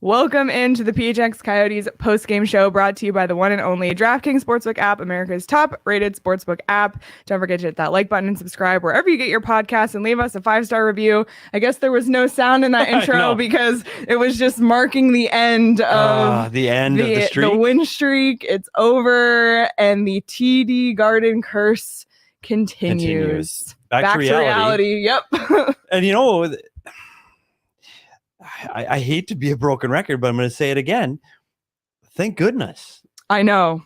Welcome into the PHNX Coyotes post-game show brought to you by the one and only DraftKings Sportsbook app, America's top-rated sportsbook app. Don't forget to hit that like button and subscribe wherever you get your podcasts and leave us a 5-star review. I guess there was no sound in that intro because it was just marking the end of the streak. The win streak. It's over, and the TD Garden curse continues. Back to reality. Yep. And you know, I hate to be a broken record, but I'm going to say it again. Thank goodness. I know.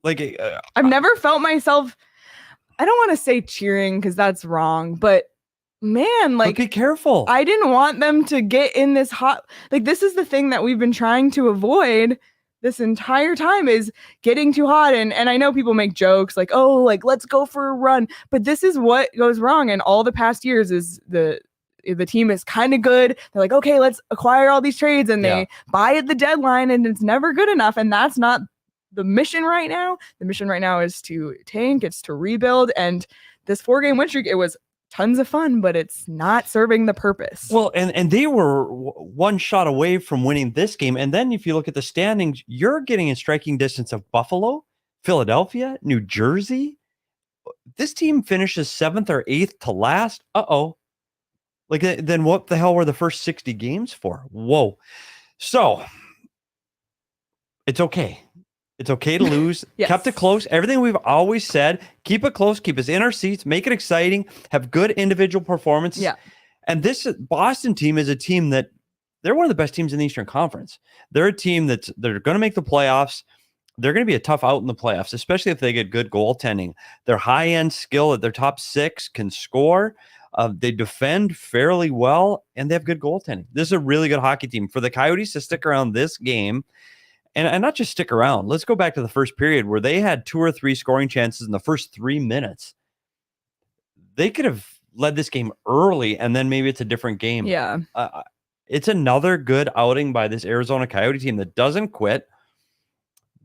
Like, I've never felt myself, I don't want to say cheering because that's wrong, but man, like, be careful. I didn't want them to get in this hot, like, this is the thing that we've been trying to avoid this entire time, is getting too hot. And I know people make jokes like, oh, like, let's go for a run. But this is what goes wrong in all the past years, is the team is kind of good. They're like, okay, let's acquire all these trades, and they buy at the deadline, and it's never good enough. And that's not the mission right now. The mission right now is to tank, it's to rebuild. And this 4-game win streak, it was tons of fun, but it's not serving the purpose. Well, and they were one shot away from winning this game. And then if you look at the standings, you're getting in striking distance of Buffalo, Philadelphia, New Jersey. This team finishes 7th or 8th to last. Like, then what the hell were the first 60 games for? Whoa. So it's okay. It's okay to lose. Yes. Kept it close. Everything we've always said, keep it close, keep us in our seats, make it exciting, have good individual performances. Yeah. And this Boston team is a team that they're one of the best teams in the Eastern Conference. They're a team they're going to make the playoffs. They're going to be a tough out in the playoffs, especially if they get good goaltending. Their high-end skill at their top 6 can score. They defend fairly well, and they have good goaltending. This is a really good hockey team. For the Coyotes to stick around this game, and not just stick around. Let's go back to the first period where they had 2 or 3 scoring chances in the first 3 minutes. They could have led this game early, and then maybe it's a different game. Yeah. It's another good outing by this Arizona Coyote team that doesn't quit.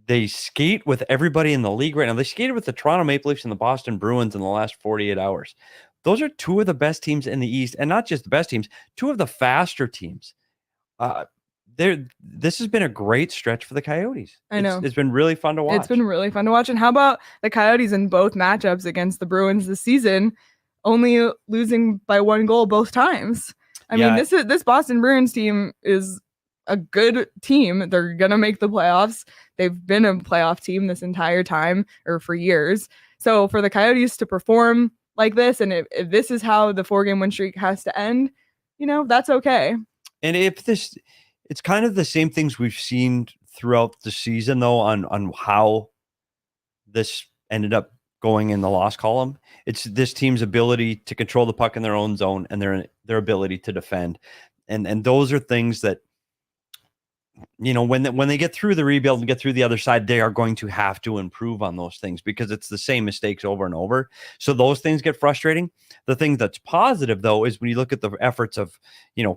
They skate with everybody in the league right now. They skated with the Toronto Maple Leafs and the Boston Bruins in the last 48 hours. Those are 2 of the best teams in the East, and not just the best teams, 2 of the faster teams. This has been a great stretch for the Coyotes. I know. It's been really fun to watch. It's been really fun to watch. And how about the Coyotes in both matchups against the Bruins this season, only losing by 1 goal both times? I mean, this Boston Bruins team is a good team. They're going to make the playoffs. They've been a playoff team this entire time, or for years. So for the Coyotes to perform like this, and if this is how the 4-game win streak has to end, that's okay. And it's kind of the same things we've seen throughout the season, though, on how this ended up going in the loss column. It's this team's ability to control the puck in their own zone and their ability to defend. And those are things that, when they get through the rebuild and get through the other side, they are going to have to improve on those things, because it's the same mistakes over and over. So those things get frustrating. The thing that's positive, though, is when you look at the efforts of,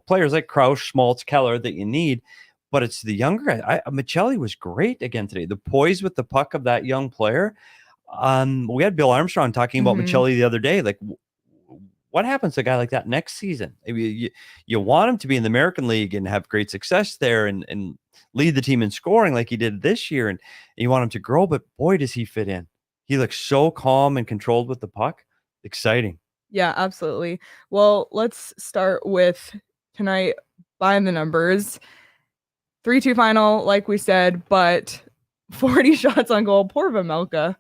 players like Krause, Schmaltz, Keller that you need, but it's the younger guy. Maccelli was great again today. The poise with the puck of that young player. We had Bill Armstrong talking about Maccelli the other day. Like, what happens to a guy like that next season? You want him to be in the American League and have great success there and lead the team in scoring like he did this year. And you want him to grow, but boy, does he fit in. He looks so calm and controlled with the puck. Exciting. Yeah, absolutely. Well, let's start with tonight by the numbers. 3-2 final, like we said, but 40 shots on goal. Poor Vejmelka,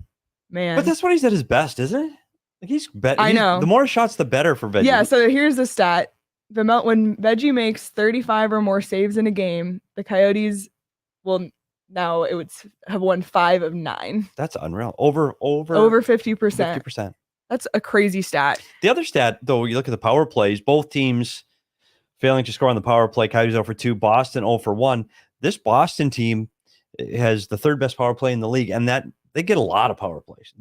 man. But that's what he's at his best, isn't it? Like, he's better. I know. The more shots, the better for Veggie. Yeah, so here's the stat. When Veggie makes 35 or more saves in a game, the Coyotes will now have won 5 of 9. That's unreal. Over 50%. 50%. That's a crazy stat. The other stat, though, you look at the power plays, both teams failing to score on the power play. Coyotes 0 for 2, Boston 0 for 1. This Boston team has the 3rd best power play in the league, and that they get a lot of power plays.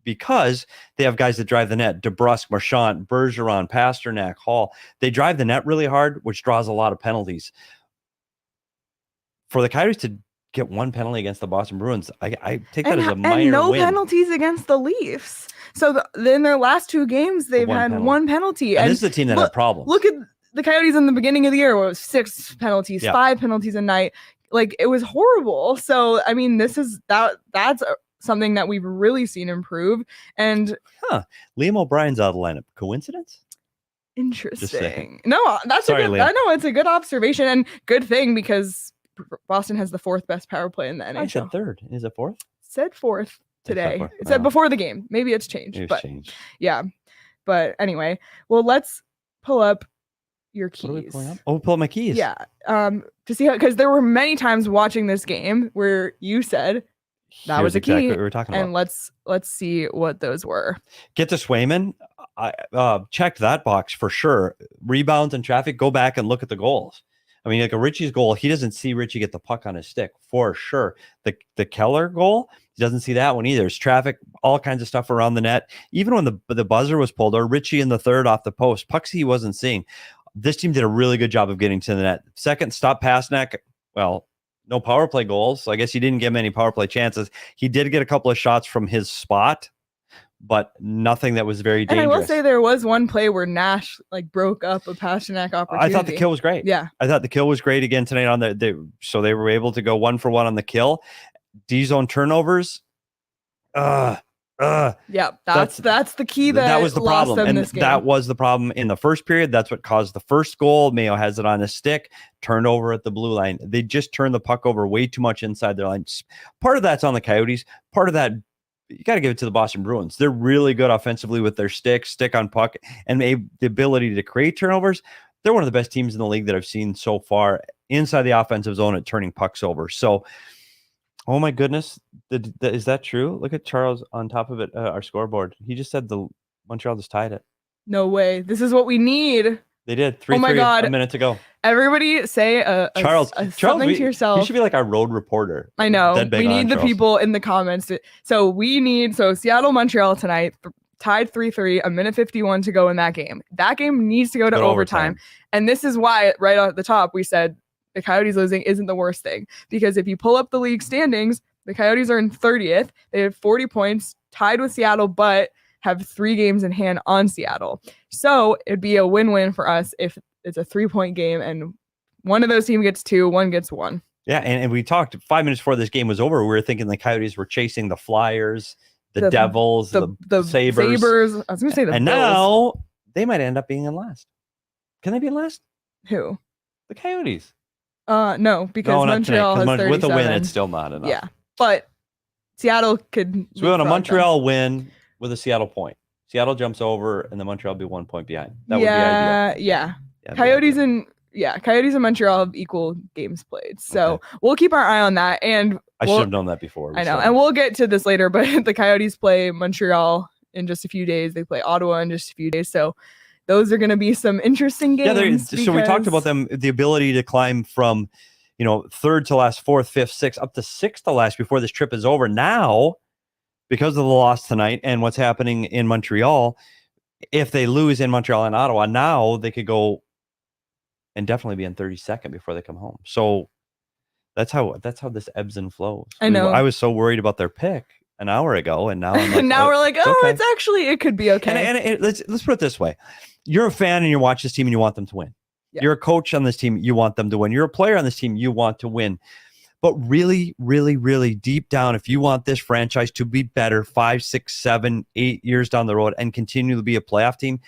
Because they have guys that drive the net: DeBrusk, Marchand, Bergeron, Pasternak, Hall. They drive the net really hard, which draws a lot of penalties. For the Coyotes to get one penalty against the Boston Bruins. I take that as a and minor no win. penalties against the Leafs. So in their last 2 games, they've had one penalty. And this is the team that had problems. Look at the Coyotes in the beginning of the year, where it was 6 penalties, 5 penalties a night. Like, it was horrible. So, I mean, that's something that we've really seen improve. And Liam O'Brien's out of the lineup. Coincidence? Interesting. No, that's Sorry, Liam. I know it's a good observation and good thing, because Boston has the 4th best power play in the NHL. I said 3rd. Is it 4th? Said 4th today. It said before the game. Maybe it's changed. Yeah. But anyway, well, let's pull up your keys. What are we pulling up? Oh, pull up my keys. Yeah. To see how, because there were many times watching this game where you said that was a key. Exactly what we were talking about. And let's see what those were. Get to Swayman. I checked that box for sure. Rebounds and traffic. Go back and look at the goals. I mean, like a Richie's goal, he doesn't see Richie get the puck on his stick for sure. The Keller goal, he doesn't see that one either. There's traffic, all kinds of stuff around the net. Even when the buzzer was pulled, or Richie in the 3rd off the post, pucks he wasn't seeing. This team did a really good job of getting to the net. Second, stop Pasternak. Well, no power play goals. So I guess he didn't get many power play chances. He did get a couple of shots from his spot, but nothing that was very dangerous. And I will say there was one play where Nash broke up a Pasternak opportunity. I thought the kill was great. Yeah. I thought the kill was great again tonight on so they were able to go 1-for-1 on the kill. D-zone turnovers. Yeah, that's the key that was the lost problem. them And this game. that was the problem in the first period. That's what caused the first goal. Mayo has it on his stick, turned over at the blue line. They just turned the puck over way too much inside their line. Part of that's on the Coyotes. Part of that, you got to give it to the Boston Bruins. They're really good offensively with their stick on puck, and the ability to create turnovers. They're one of the best teams in the league that I've seen so far inside the offensive zone at turning pucks over. So, oh my goodness. Is that true? Look at Charles on top of it, our scoreboard. He just said the Montreal just tied it. No way. This is what we need. They did. 3-3, oh my God. A minute to go. Everybody say Charles, something to yourself. You should be like our road reporter. I know. We need the people in the comments. So Seattle, Montreal tonight, tied 3-3, a minute 51 to go in that game. That game needs to go to overtime. And this is why right at the top we said the Coyotes losing isn't the worst thing. Because if you pull up the league standings, the Coyotes are in 30th. They have 40 points, tied with Seattle, but have 3 games in hand on Seattle. So it'd be a win-win for us if it's a 3-point game and one of those teams gets 2, one gets 1. Yeah, and we talked 5 minutes before this game was over. We were thinking the Coyotes were chasing the Flyers, the Devils, the Sabres. I was going to say the and Bills. Now they might end up being in last. Can they be in last? Who? The Coyotes. No, because Montreal has 37. With a win, it's still not enough. Yeah, but Seattle could. So we want a Montreal win with a Seattle point. Seattle jumps over, and the Montreal will be 1 point behind. That would be ideal. Yeah. Coyotes and Montreal have equal games played. So we'll keep our eye on that. And I should have known that before. I know, and we'll get to this later. But the Coyotes play Montreal in just a few days. They play Ottawa in just a few days. So those are going to be some interesting games. So we talked about them, the ability to climb from, 3rd to last, 4th, 5th, 6th, up to 6th to last before this trip is over. Now, because of the loss tonight and what's happening in Montreal, if they lose in Montreal and Ottawa, now they could go and definitely be in 32nd before they come home. So that's how this ebbs and flows. I know. I was so worried about their pick an hour ago, and now I'm like, now we're like, it could be okay. And let's put it this way: you're a fan and you watch this team and you want them to win. Yeah. You're a coach on this team, you want them to win. You're a player on this team, you want to win. But really, really, really deep down, if you want this franchise to be better 5, 6, 7, 8 years down the road and continue to be a playoff team,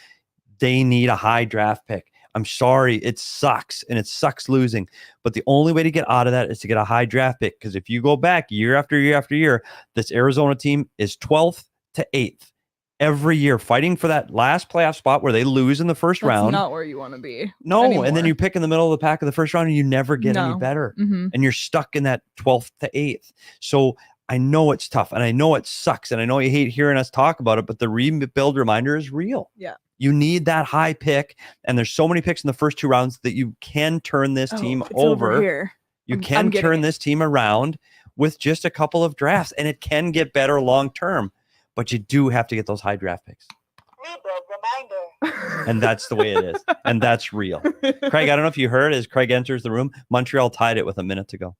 they need a high draft pick. I'm sorry, it sucks, and it sucks losing. But the only way to get out of that is to get a high draft pick. Because if you go back year after year after year, this Arizona team is 12th to 8th every year, fighting for that last playoff spot where they lose in the first round. Not where you want to be. No, anymore. And then you pick in the middle of the pack of the first round, and you never get any better. Mm-hmm. And you're stuck in that 12th to 8th. So I know it's tough, and I know it sucks, and I know you hate hearing us talk about it, but the rebuild reminder is real. Yeah. You need that high pick, and there's so many picks in the first 2 rounds that you can turn this team over. Here. You can turn this team around with just a couple of drafts, and it can get better long term, but you do have to get those high draft picks. Reminder. And that's the way it is, and that's real. Craig, I don't know if you heard as Craig enters the room, Montreal tied it with a minute to go.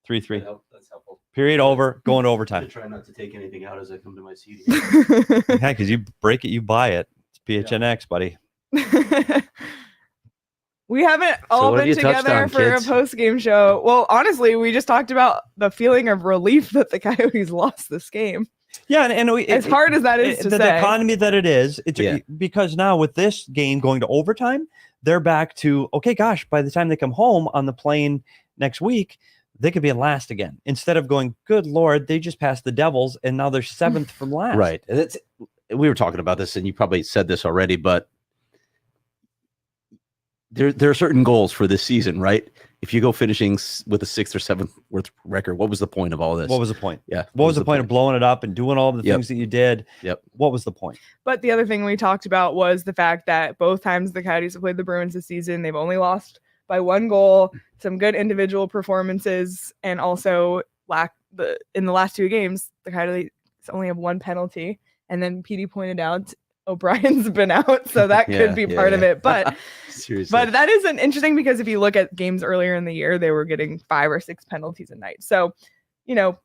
3-3. That's helpful. Period over. Going to I overtime. try not to take anything out as I come to my seat. Yeah, because you break it, you buy it. It's PHNX, buddy. We haven't all what have been you touched together on, for kids? a post-game show. Well, honestly, we just talked about the feeling of relief that the Coyotes lost this game. Yeah, and As hard as that is to the say. economy that it is, because now with this game going to overtime, they're back to, okay, gosh, by the time they come home on the plane next week, they could be in last again. Instead of going, good Lord, they just passed the Devils, and now they're 7th from last. Right. And we were talking about this, and you probably said this already, but there are certain goals for this season, right? If you go finishing with a 6th or 7th worth record, what was the point of all this? What was the point? Yeah. What was the point of blowing it up and doing all the things that you did? Yep. What was the point? But the other thing we talked about was the fact that both times the Coyotes have played the Bruins this season, they've only lost by 1 goal, some good individual performances, and also in the last 2 games, the Coyotes only have 1 penalty. And then Petey pointed out O'Brien's been out, so that could be part of it. But seriously, but that isn't interesting because if you look at games earlier in the year, they were getting 5 or 6 penalties a night. So,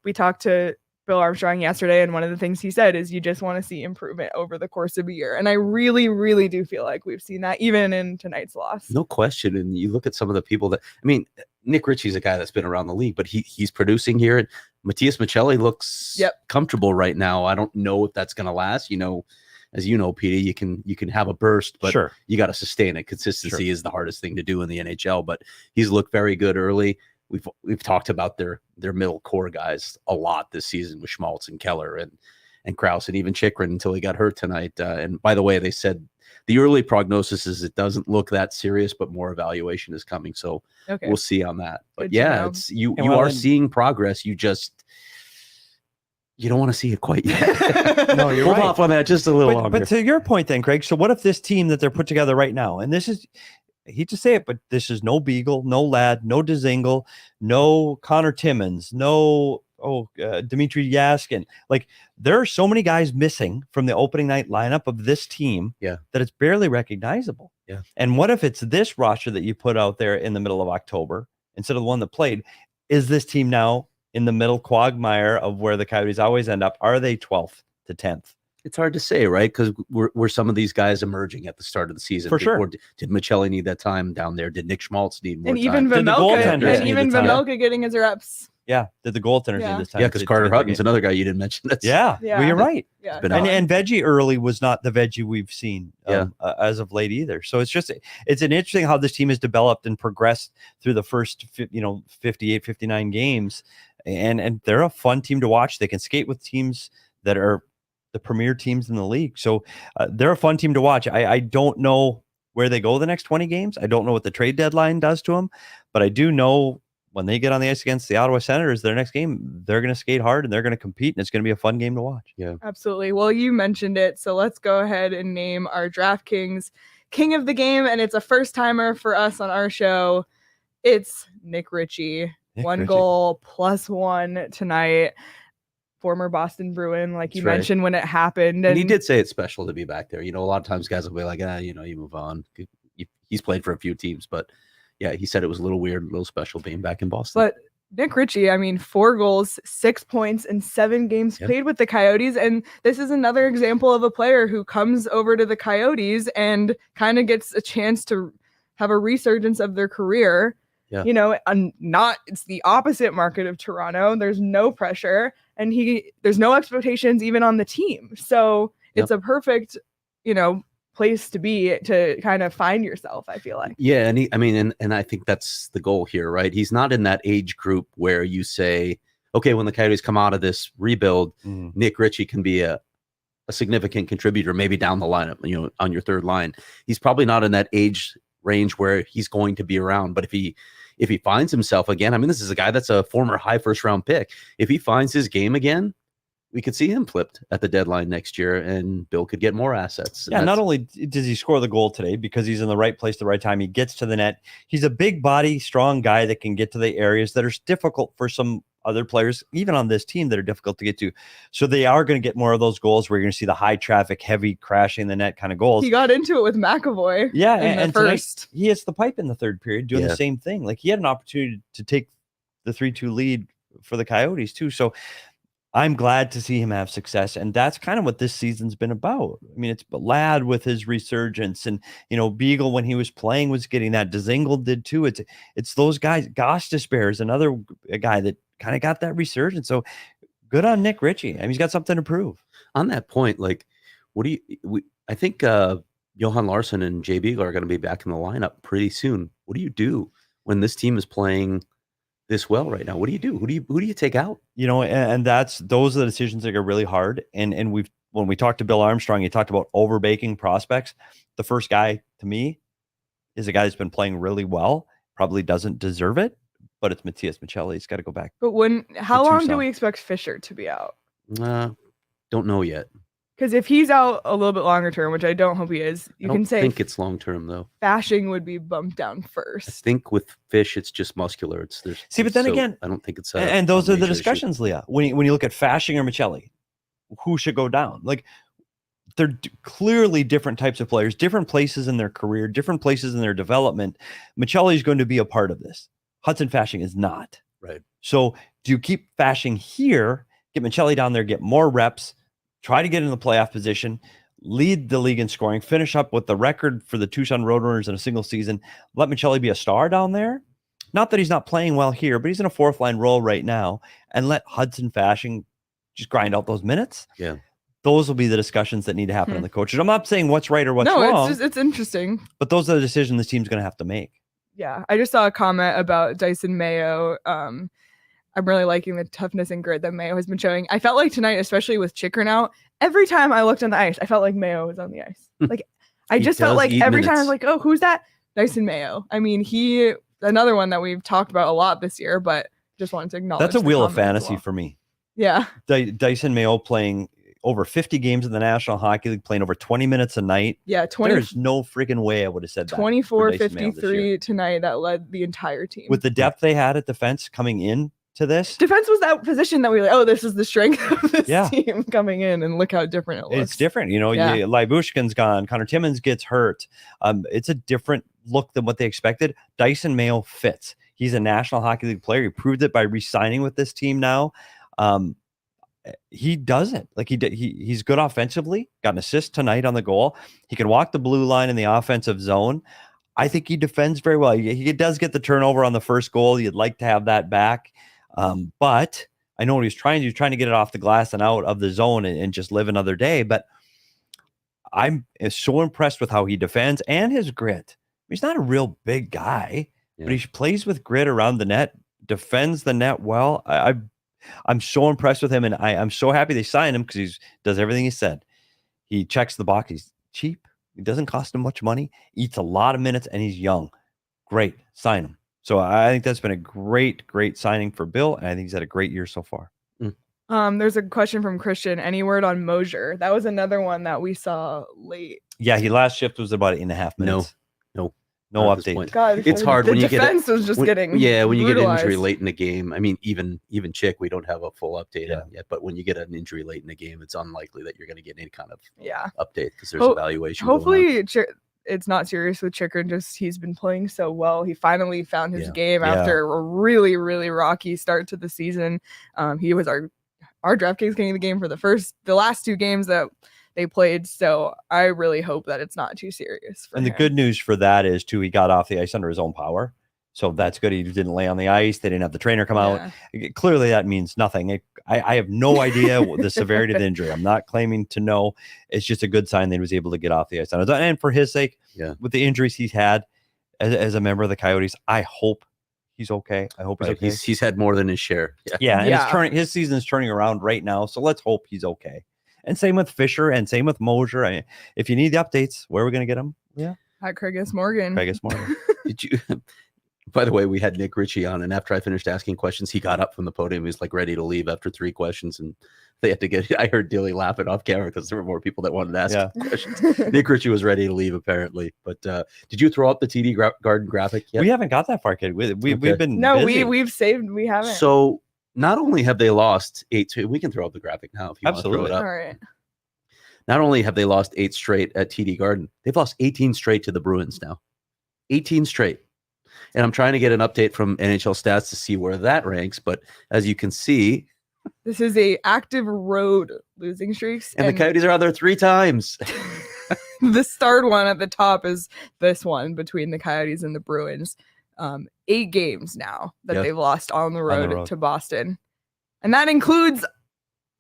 we talked to Bill Armstrong yesterday, and one of the things he said is you just want to see improvement over the course of a year. And I really, really do feel like we've seen that even in tonight's loss. no question. And you look at some of the people Nick Ritchie's a guy that's been around the league, but he's producing here. And Matthias Maccelli looks comfortable right now. I don't know if that's going to last. As you know, Petey, you can have a burst, but you got to sustain it. Consistency is the hardest thing to do in the NHL, but he's looked very good early. We've talked about their middle core guys a lot this season with Schmaltz and Keller and Krause and even Chychrun until he got hurt tonight. And by the way, they said the early prognosis is it doesn't look that serious, but more evaluation is coming. So we'll see on that. But it's you are seeing progress. You don't want to see it quite yet. No, you're Hold right. off on that just a little longer. But to your point then, Craig, so what if this team that they're put together right now, and this is, I hate to say it, but this is no Beagle, no Ladd, no DeZingle, no Connor Timmins, no Dmitry Yaskin. Like, there are so many guys missing from the opening night lineup of this team that it's barely recognizable. Yeah. And what if it's this roster that you put out there in the middle of October instead of the one that played? Is this team now in the middle quagmire of where the Coyotes always end up? Are they 12th to 10th? It's hard to say, right? Because were some of these guys emerging at the start of the season? For sure. Or did Maccelli need that time down there? Did Nick Schmaltz need more And time? even Did the goaltenders need the time? Vejmelka getting his reps. Yeah. Did the goaltenders need this time? Yeah, because Carter Hutton's another guy you didn't mention. Well, you're right. Yeah. And Veggie early was not the Veggie we've seen as of late either. So it's an interesting how this team has developed and progressed through the first 58, 59 games. And they're a fun team to watch. They can skate with teams that are the premier teams in the league. So they're a fun team to watch. I don't know where they go the next 20 games. I don't know what the trade deadline does to them, but I do know when they get on the ice against the Ottawa Senators, their next game, they're going to skate hard and they're going to compete, and it's going to be a fun game to watch. Yeah, absolutely. Well, you mentioned it, so let's go ahead and name our DraftKings king of the game, and it's a first timer for us on our show. It's Nick Ritchie. One goal +1 tonight. Former Boston Bruin, like you mentioned when it happened. And he did say it's special to be back there. A lot of times guys will be like, you move on. He's played for a few teams, but yeah, he said it was a little weird, a little special being back in Boston. But Nick Ritchie, 4 goals, 6 points in 7 games played with the Coyotes. And this is another example of a player who comes over to the Coyotes and kind of gets a chance to have a resurgence of their career. Yeah. It's the opposite market of Toronto. There's no pressure and there's no expectations even on the team. So it's a perfect, place to be to kind of find yourself, I feel like. Yeah. And I think that's the goal here, right? He's not in that age group where you say, okay, when the Coyotes come out of this rebuild, Nick Ritchie can be a significant contributor, maybe down the lineup, on your third line. He's probably not in that age range where he's going to be around. But if he finds himself again, this is a guy that's a former high first round pick. If he finds his game again, we could see him flipped at the deadline next year, and Bill could get more assets. Yeah, not only does he score the goal today because he's in the right place, the right time, he gets to the net. He's a big body, strong guy that can get to the areas that are difficult for some other players, even on this team, that are difficult to get to. So they are going to get more of those goals where you're going to see the high traffic, heavy crashing the net kind of goals. He got into it with McAvoy. Yeah, and first. Tonight, he hits the pipe in the third period doing the same thing. Like, he had an opportunity to take the 3-2 lead for the Coyotes too. So I'm glad to see him have success, and that's kind of what this season's been about. I mean, it's Ladd with his resurgence, and Beagle when he was playing was getting that. Dzingel did too. It's those guys. Gostisbehere is another guy that kind of got that resurgence. So good on Nick Ritchie. I mean, he's got something to prove. On that point, like, I think Johan Larsson and Jay Beagle are going to be back in the lineup pretty soon. What do you do when this team is playing this well right now? What do you do? Who do you take out? And those are the decisions that are really hard. And when we talked to Bill Armstrong, he talked about overbaking prospects. The first guy to me is a guy that's been playing really well, probably doesn't deserve it, but it's Matias Maccelli. He's got to go back. But how long do we expect Fisher to be out? Don't know yet. Because if he's out a little bit longer term, which I don't hope he is, I don't think it's long term though. Fashing would be bumped down first. I think with Fish, it's just muscular. But then again, I don't think it's. And those are the discussions, Leah. When you look at Fashing or Maccelli, who should go down? Like, they're clearly different types of players, different places in their career, different places in their development. Maccelli is going to be a part of this. Hudson Fashing is not. Right. So do you keep Fashing here, get Maccelli down there, get more reps, try to get in the playoff position, lead the league in scoring, finish up with the record for the Tucson Roadrunners in a single season, let Maccelli be a star down there? Not that he's not playing well here, but he's in a fourth line role right now, and let Hudson Fashing just grind out those minutes. Yeah. Those will be the discussions that need to happen in the coaches. I'm not saying what's right or what's wrong. It's interesting. But those are the decisions the team's going to have to make. Yeah. I just saw a comment about Dyson Mayo. I'm really liking the toughness and grit that Mayo has been showing. I felt like tonight, especially with Chychrun out, every time I looked on the ice, I felt like Mayo was on the ice. Like, I just felt like every time I was like, oh, who's that? Dyson Mayo. I mean, another one that we've talked about a lot this year, but just wanted to acknowledge. That's a wheel of fantasy for me. Yeah. Dyson Mayo playing over 50 games in the National Hockey League, playing over 20 minutes a night. Yeah, There's no freaking way I would have said that. 24-53 tonight that led the entire team. With the depth they had at defense coming in to this. Defense was that position that we were like, oh, this is the strength of this team coming in, and look how different it looks. It's different. Lybushkin's gone. Connor Timmins gets hurt. It's a different look than what they expected. Dyson Mayo fits. He's a National Hockey League player. He proved it by re-signing with this team now. He does it. Like he's good offensively. Got an assist tonight on the goal. He can walk the blue line in the offensive zone. I think he defends very well. He does get the turnover on the first goal. You'd like to have that back. But I know what he's trying to do. He's trying to get it off the glass and out of the zone and just live another day. But I'm so impressed with how he defends and his grit. He's not a real big guy, but he plays with grit around the net, defends the net well. I'm so impressed with him, and I'm so happy they signed him because he does everything he said. He checks the box. He's cheap. It doesn't cost him much money. Eats a lot of minutes, and he's young. Great. Sign him. So I think that's been a great, great signing for Bill, and I think he's had a great year so far. There's a question from Christian. Any word on Mosure? That was another one that we saw late. Yeah, last shift was about 8.5 minutes. No update. God, it's hard when you get defense was just getting when you get an injury brutalized. late in the game. I mean, even Chick, we don't have a full update on yet. But when you get an injury late in the game, it's unlikely that you're going to get any kind of update because there's evaluation. Hopefully, it's not serious with Chychrun. Just he's been playing so well. He finally found his game after a really, really rocky start to the season. He was our DraftKings King of the game for the last two games that they played. So I really hope that it's not too serious. And the good news for that is too, he got off the ice under his own power. So that's good. He didn't lay on the ice. They didn't have the trainer come out. Clearly that means nothing. I have no idea the severity of the injury. I'm not claiming to know. It's just a good sign that he was able to get off the ice. And for his sake, with the injuries he's had as a member of the Coyotes, I hope he's okay. I hope he's okay. He's had more than his share. And his season is turning around right now. So let's hope he's okay. And same with Fisher and same with Mosure. If you need the updates, where are we going to get them? Yeah. At Craigus Morgan. Did you? By the way, we had Nick Ritchie on, and after I finished asking questions, he got up from the podium. He was like ready to leave after 3 questions, and they had to get. I heard Dilly laughing off camera because there were more people that wanted to ask questions. Nick Ritchie was ready to leave apparently, but did you throw up the TD Garden graphic yet? We haven't got that far, kid. We've been busy. we've saved. We haven't. So not only have they lost 8, we can throw up the graphic now if you want to throw it up. All right. Not only have they lost 8 straight at TD Garden, they've lost 18 straight to the Bruins now. 18 straight. And I'm trying to get an update from NHL stats to see where that ranks. But as you can see, This is a active road losing streaks. and the Coyotes are out there 3 times. The starred one at the top is this one between the Coyotes and the Bruins. 8 games now that they've lost on the road to Boston. And that includes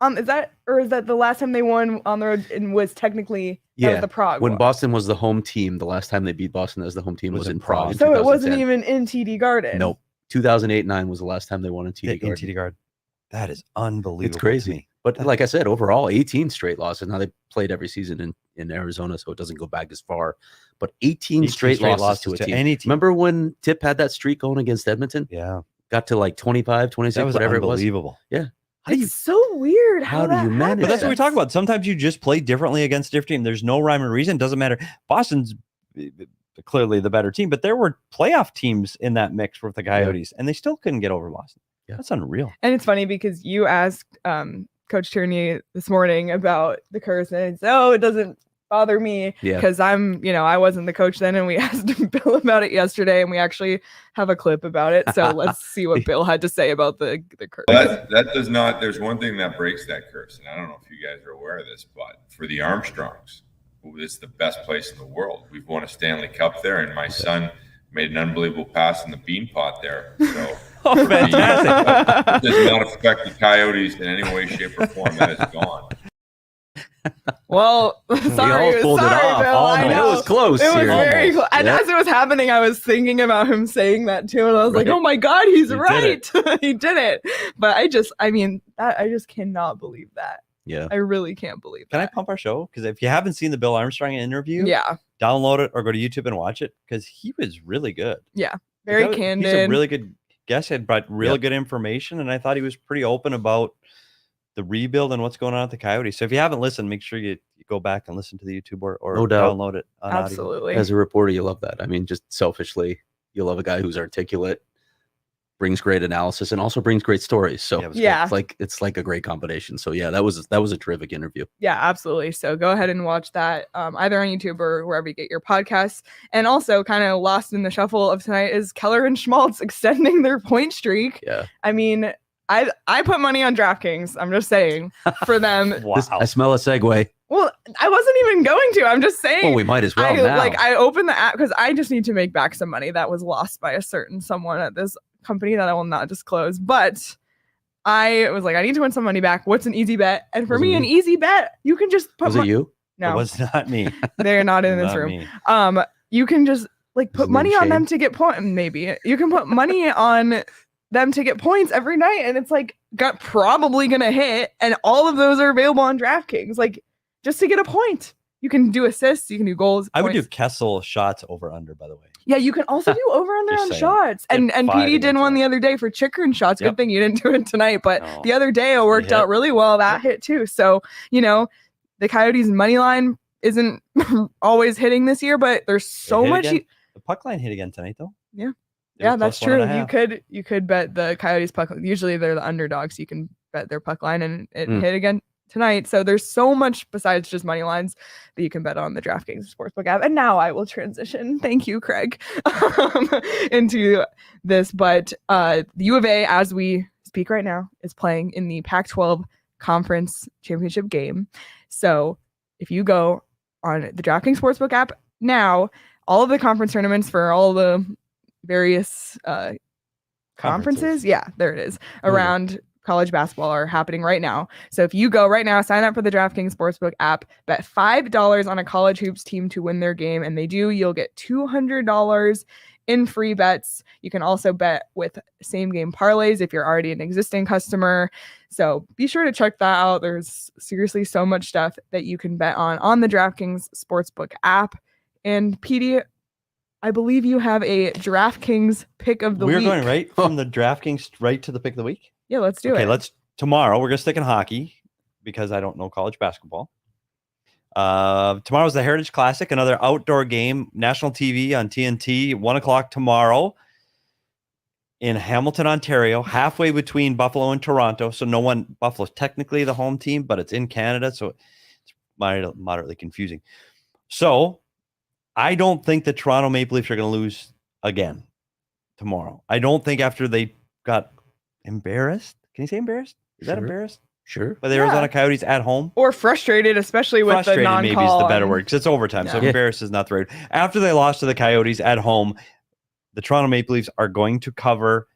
is that the last time they won on the road and was technically that was the Prague when one. Boston was the home team, the last time they beat Boston as the home team was in Prague. So it wasn't even in TD Garden. Nope. 2008-9 was the last time they won in TD Garden. In TD Garden. That is unbelievable. It's crazy. But like I said, overall, 18 straight losses. Now they played every season in Arizona, so it doesn't go back as far. But 18 straight losses to a team. Any team. Remember when Tip had that streak going against Edmonton? Yeah. Got to like 25, 26, whatever it was. Unbelievable. Yeah. It's so weird. How do you manage But that's that? what we talk about. Sometimes you just play differently against a different team. There's no rhyme or reason. It doesn't matter. Boston's clearly the better team, but there were playoff teams in that mix with the Coyotes, and they still couldn't get over Boston. Yeah. That's unreal. And it's funny because you asked Coach Tierney this morning about the curse, and it's, it doesn't bother me because I wasn't the coach then, and we asked Bill about it yesterday, and we actually have a clip about it. So let's see what Bill had to say about the curse. That does not. There's one thing that breaks that curse, and I don't know if you guys are aware of this, but for the Armstrongs, it's the best place in the world. We've won a Stanley Cup there, and my son made an unbelievable pass in the bean pot there. So. Fantastic. It does not affect the Coyotes in any way, shape, or form. That is gone. Well, sorry, pulled it off. Bill. I know. It was close. It was here. very close. And as it was happening, I was thinking about him saying that too, and I was like, "Oh my God, he's right! He did it." But I just cannot believe that. Yeah, I really can't believe that. Can I pump our show? Because if you haven't seen the Bill Armstrong interview, download it or go to YouTube and watch it because he was really good. Yeah, very candid. He's a really good guest. Had brought really good information, and I thought he was pretty open about the rebuild and what's going on at the Coyotes. So if you haven't listened, make sure you go back and listen to the YouTube or no doubt. download it. On Absolutely. audio. As a reporter, you love that. I mean, just selfishly, you love a guy who's articulate, brings great analysis, and also brings great stories. So it's like a great combination. So that was a terrific interview. Yeah, absolutely. So go ahead and watch that either on YouTube or wherever you get your podcasts. And also kind of lost in the shuffle of tonight is Keller and Schmaltz extending their point streak. Yeah. I mean, I put money on DraftKings. I'm just saying for them. Wow. I smell a segue. Well, I wasn't even going to. I'm just saying. Well, we might as well now. I opened the app because I just need to make back some money that was lost by a certain someone at this company that I will not disclose. But I was like, I need to win some money back. What's an easy bet? And for me, an easy bet, you can just put. Was it you? No, it was not me. They're not in this room. Me. You can just put money on them to get points. Maybe you can put money on them to get points every night, and it's probably gonna hit, and all of those are available on DraftKings. Just to get a point, you can do assists, you can do goals. I would do Kessel shots over under. By the way, yeah, you can also do over under on shots, and Petey did one the other day for Chychrun shots. Good thing you didn't do it tonight, but the other day it worked out really well. That hit too. So the Coyotes money line isn't always hitting this year, but there's so much. The puck line hit again tonight, though. Yeah. Yeah, that's true. You could bet the Coyotes puck line. Usually they're the underdogs. You can bet their puck line and it hit again tonight. So there's so much besides just money lines that you can bet on the DraftKings Sportsbook app. And now I will transition. Thank you, Craig, into this. But the U of A, as we speak right now, is playing in the Pac-12 Conference Championship game. So if you go on the DraftKings Sportsbook app now, all of the conference tournaments for all the various conferences, there it is, around college basketball are happening right now. So if you go right now, sign up for the DraftKings Sportsbook app, bet $5 on a college hoops team to win their game, and they do, you'll get $200 in free bets. You can also bet with same game parlays if you're already an existing customer. So be sure to check that out. There's seriously so much stuff that you can bet on the DraftKings Sportsbook app. And Petey, I believe you have a DraftKings pick of the week. We're going right from the DraftKings right to the pick of the week? Yeah, let's do it. Okay, tomorrow we're going to stick in hockey because I don't know college basketball. Tomorrow's the Heritage Classic, another outdoor game, national TV on TNT, 1:00 tomorrow in Hamilton, Ontario, halfway between Buffalo and Toronto. So Buffalo's technically the home team, but it's in Canada, so it's moderately confusing. So I don't think the Toronto Maple Leafs are going to lose again. tomorrow. I don't think after they got embarrassed. Can you say embarrassed? Is that Sure. embarrassed? Sure. By the Arizona Coyotes at home? Or frustrated, especially with the Frustrated non-call. maybe is the better word because it's overtime. So Yeah. embarrassed is not the right word. After they lost to the Coyotes at home, the Toronto Maple Leafs are going to cover.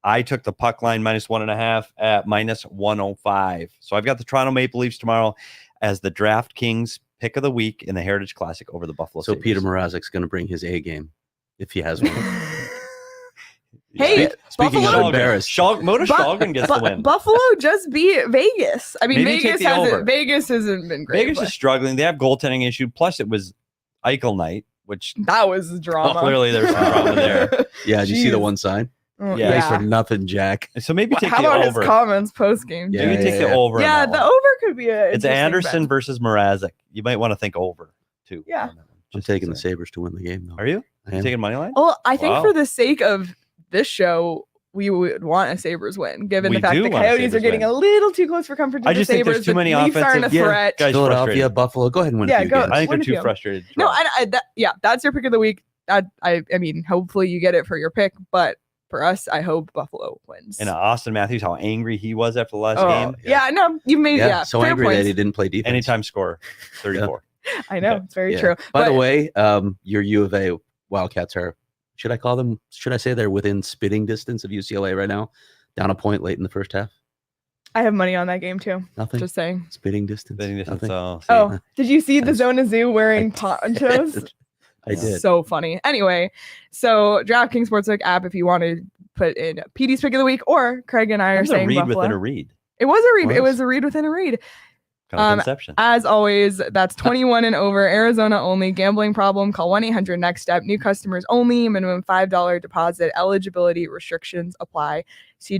I took the puck line -1.5 at -105. So I've got the Toronto Maple Leafs tomorrow as the DraftKings pick of the week in the Heritage Classic over the Buffalo So Sabres. Peter Mrazek's going to bring his A game if he has one. Hey, Speaking Buffalo- of embarrassed, Motor Shulgin gets the win. Buffalo just beat Vegas. I mean, Maybe take Vegas the over. hasn't. Vegas hasn't been great. Vegas but is struggling. They have goaltending issue. Plus, it was Eichel night, which that was drama. clearly there's some drama there. yeah, did you see the Jeez. one sign? Oh, Yeah. Thanks for nothing, Jack. So maybe take How the about over. his comments post game? Yeah, Maybe take the over. on Yeah, that the one. over could be a. It's interesting Anderson bet. versus Mrazek. You might want to think over too. Yeah. on that one, I'm just to taking the say. Sabres to win the game, though. Are you? I You am. taking money line? Well, I think Wow. for the sake of this show, we would want a Sabres win, given We the fact do the want a Coyotes are Sabres getting win. a little too close for comfort to I the just think Sabres. there's too The many Leafs aren't a offensive- threat. Guys, Philadelphia, frustrated. Buffalo. Go ahead and win Yeah, a few go. games. I think Win they're a too few. frustrated. to No, draw. yeah, that's your pick of the week. I mean, hopefully you get it for your pick, but for us, I hope Buffalo wins. And Austin Matthews, how angry he was after the last Oh, game. yeah, no, you made so fair angry that points. he didn't play defense. Anytime score, 34. I know Okay. it's very Yeah. true. By the But- way, your U of A Wildcats are, should I say they're within spitting distance of UCLA right now? Down a point late in the first half? I have money on that game too. Nothing? Just saying. Spitting distance? Betting distance, Nothing? so, see. Oh, did you see the That's- Zona Zoo wearing I ponchos? did. I did. So funny. Anyway, so DraftKings Sportsbook app if you want to put in Petey's pick of the week, or Craig and I That are was a saying read Buffalo. within a read. It was a read. It Was? was a read within a read. Kind of Um, conception. As always, that's 21 and over, Arizona only. Gambling problem, call 1-800-NEXT-STEP. New customers only, minimum $5 deposit. Eligibility restrictions apply. See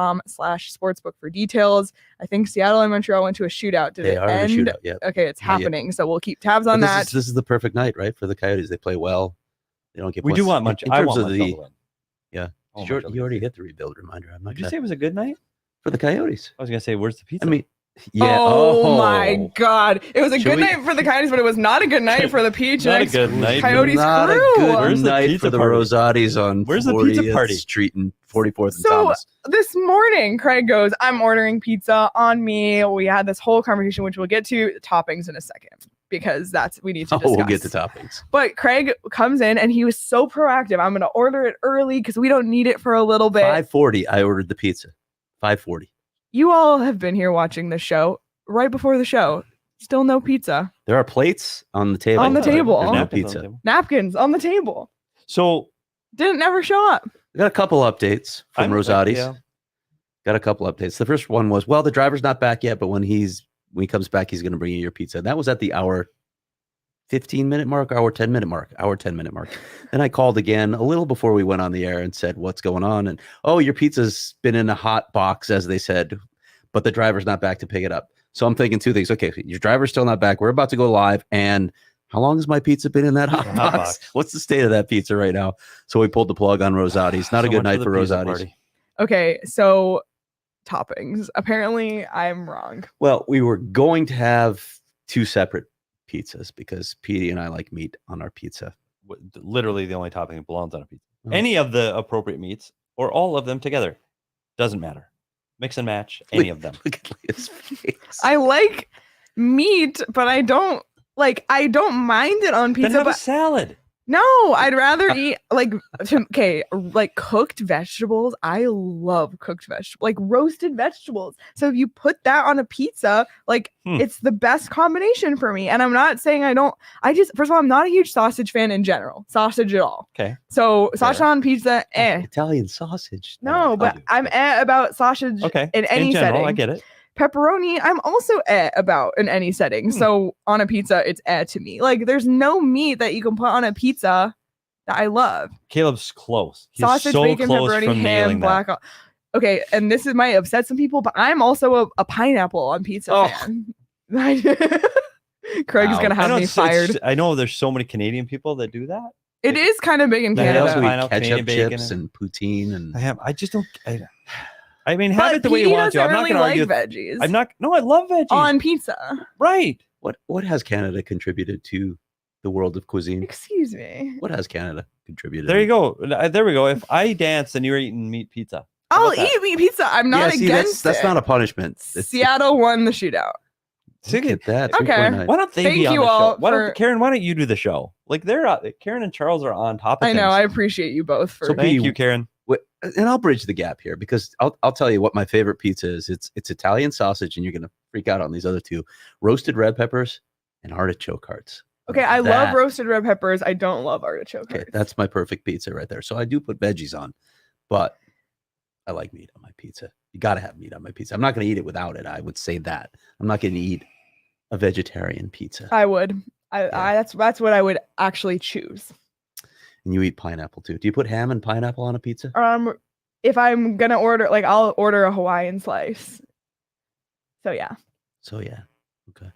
DraftKings.com/sportsbook for details. I think Seattle and Montreal went to a shootout. Did They it are in a end? shootout, yeah. Okay, it's Not yet. happening. So we'll keep tabs But on this that. is the perfect night, right, for the Coyotes. They play well. They don't get We do plus- want much. in I terms want of Montreal the to win. yeah. I want You Montreal to already win. hit the rebuild reminder. I'm not Did you gonna, say it was a good night? for the Coyotes. I was gonna say, where's the pizza? I mean, yeah. Oh, my God. It was a Should good we- night for the Coyotes, but it was not a good night for the PHNX. Not a good night. Coyotes not crew. a good Where's the night pizza for the party? Rosatis on Where's the pizza 40th party? Street and 44th and So Thomas. this morning, Craig goes, I'm ordering pizza on me. We had this whole conversation, which we'll get to toppings in a second, because we need to Oh, discuss. we'll get to toppings. But Craig comes in and he was so proactive. I'm going to order it early because we don't need it for a little bit. 5:40. I ordered the pizza. 5:40. You all have been here watching the show. Right before the show, still no pizza. There are plates on the table. On the table. There's no Napkins on the pizza. table. Napkins on the table. So Didn't never show up. We got a couple updates from Rosatis. Yeah. Got a couple updates. The first one was, well, the driver's not back yet, but when he comes back, he's going to bring you your pizza. That was at the hour 15-minute mark, hour 10-minute mark. Then I called again a little before we went on the air and said, what's going on? And, oh, your pizza's been in a hot box, as they said, but the driver's not back to pick it up. So I'm thinking two things. Okay, your driver's still not back. We're about to go live. And how long has my pizza been in that hot box? What's the state of that pizza right now? So we pulled the plug on Rosati's. Not a So good much night the for pizza Rosati's. party. Okay, so toppings. Apparently, I'm wrong. Well, we were going to have two separate pizzas because Petey and I like meat on our pizza. Literally the only topping that belongs on a pizza. Oh. Any of the appropriate meats or all of them together. Doesn't matter. Mix and match any of them. Look at Leah's face. I like meat, but I don't mind it on Then pizza. have a But salad. no, I'd rather eat like cooked vegetables. I love cooked vegetables, like roasted vegetables. So if you put that on a pizza, it's the best combination for me. And I'm not saying I don't. First of all, I'm not a huge sausage fan in general. Sausage at all. Okay. So sausage Fair. on pizza, Italian sausage. No, but do. I'm about sausage Okay. in any general, setting. I get it. Pepperoni, I'm also about in any setting. So on a pizza, it's to me. Like there's no meat that you can put on a pizza that I love. Caleb's close. He's Sausage, so bacon, close pepperoni, from ham, nailing black. that. Okay, and this might upset some people, but I'm also a pineapple on pizza Oh. fan. Craig's Wow. gonna have me fired. I know there's so many Canadian people that do that. It is kind of big in They They Canada. also Pineapple, eat ketchup Canadian bacon, chips and- and poutine and I just don't. I mean, have But it the way you Petey want to. doesn't I'm not really going to like argue. veggies I'm not. No, I love veggies. on pizza. Right. what has Canada contributed to the world of cuisine. Excuse me. What has Canada contributed? There you go. There we go. If I dance and you're eating meat pizza, how I'll about that? eat meat pizza. I'm not against that's it. not a punishment. Seattle won the shootout. Look at that. Okay. 2.9. Why don't they Thank be on you the all show? Why for- don't Karen? Why don't you do the show? Like Karen and Charles are on top of I know. things. I appreciate you both for. So Thank you, Karen. And I'll bridge the gap here because I'll tell you what my favorite pizza is. It's Italian sausage, and you're gonna freak out on these other two: roasted red peppers and artichoke hearts. Okay, I love That- roasted red peppers. I don't love artichoke. Okay, hearts. that's my perfect pizza right there. So I do put veggies on, but I like meat on my pizza. You got to have meat on my pizza. I'm not going to eat it without it. I would say that. I'm not going to eat a vegetarian pizza. I would. That's what I would actually choose. And you eat pineapple too. Do you put ham and pineapple on a pizza? If I'm gonna order, like, I'll order a Hawaiian slice. So yeah. Okay.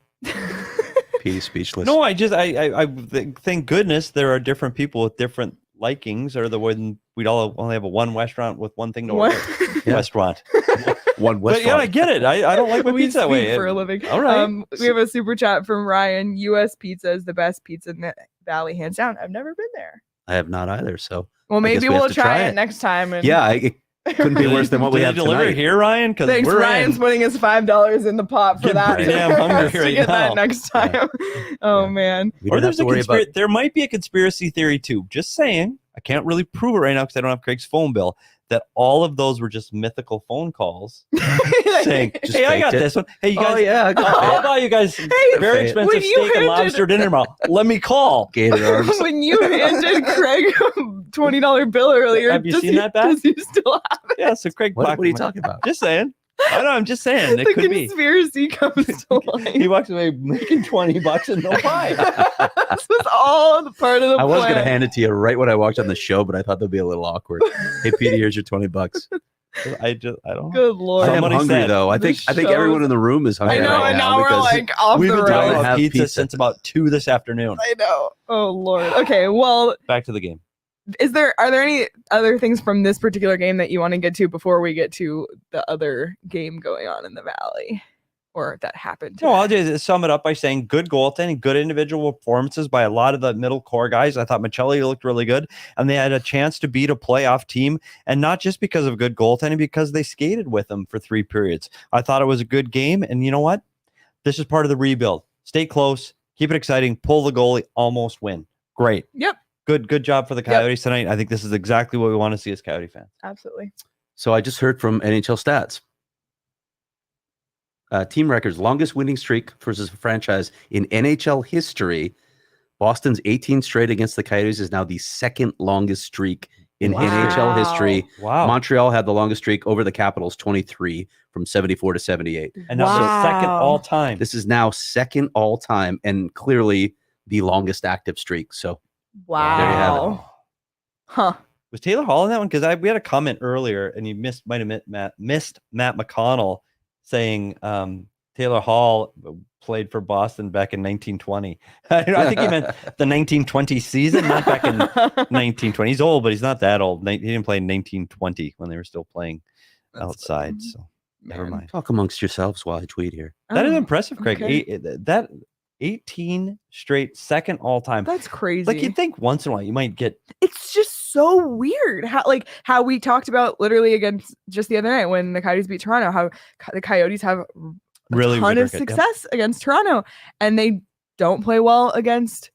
Petey's speechless. No, I thank goodness there are different people with different likings, or the way we'd all only have one restaurant with one thing to order. Yeah. Restaurant. One But yeah, I get it. I don't like my We pizza that speak way. for a living. All right. We have a super chat from Ryan. U.S. pizza is the best pizza in the Valley, hands down. I've never been there. I have not either. So Well, I guess maybe we have we'll to try try it it. next time. And yeah, it couldn't be worse than what we Did have they deliver tonight. here, Ryan? Because Thanks, we're Ryan's in. putting his $5 in the pot for Getting that. pretty damn hungry To right get that now. next time. Oh Yeah. man. We Or don't have there's to a worry about. there might be a conspiracy theory too. Just saying. I can't really prove it right now because I don't have Craig's phone bill. That all of those were just mythical phone calls saying, Just "Hey, I got faked it. this one. Hey, you guys. Oh yeah, I got I'll it. buy you guys Hey, very when expensive you steak and handed- lobster dinner tomorrow. Let me call." Gator arms. When you handed Craig a $20 bill earlier, Have you seen that back? Does he still have it? Yeah, so Craig. What are you pocketed my- talking about? Just saying. I know. I'm just saying. It The could be. conspiracy comes to life. He walks away making $20 and no pie. This was all the part of the I was plan. gonna hand it to you right when I walked on the show, but I thought that'd be a little awkward. Hey, Petey, here's your $20. I don't. Good lord. I am Somebody hungry said, though. I this think shows- everyone in the room is I hungry. know, right and now now we're because like off We've the been talking rails. about Have pizza pizza. since about 2 this afternoon. I know. Oh lord. Okay. Well, Back to the game. are there any other things from this particular game that you want to get to before we get to the other game going on in the Valley, or that happened? No, I'll today? just sum it up by saying good goaltending, good individual performances by a lot of the middle core guys. I thought Maccelli looked really good, and they had a chance to beat a playoff team, and not just because of good goaltending, because they skated with them for 3 periods. I thought it was a good game, and you know what? This is part of the rebuild. Stay close, keep it exciting, pull the goalie, almost win. Great. Yep. Good job for the Coyotes tonight. I think this is exactly what we want to see as Coyote fans. Absolutely. So I just heard from NHL Stats. Team records, longest winning streak versus a franchise in NHL history. Boston's 18 straight against the Coyotes is now the second longest streak in NHL history. Wow. Montreal had the longest streak over the Capitals, 23 from 74 to 78. And now the second all time. This is now second all time and clearly the longest active streak. So Wow. There you have it. Huh. Was Taylor Hall in that one? Because we had a comment earlier, and you might have missed Matt McConnell saying Taylor Hall played for Boston back in 1920. I think he meant the 1920 season, not back in 1920. He's old, but he's not that old. He didn't play in 1920 when they were still playing outside. funny. So never mind. talk amongst yourselves while I tweet here. That is Oh, impressive, Craig. okay. That 18 straight, second all time. That's crazy. Like you'd think once in a while you might get. It's just so weird how we talked about literally against just the other night when the Coyotes beat Toronto, how the Coyotes have a Really ton of ridiculous, yep. success against Toronto, and they don't play well against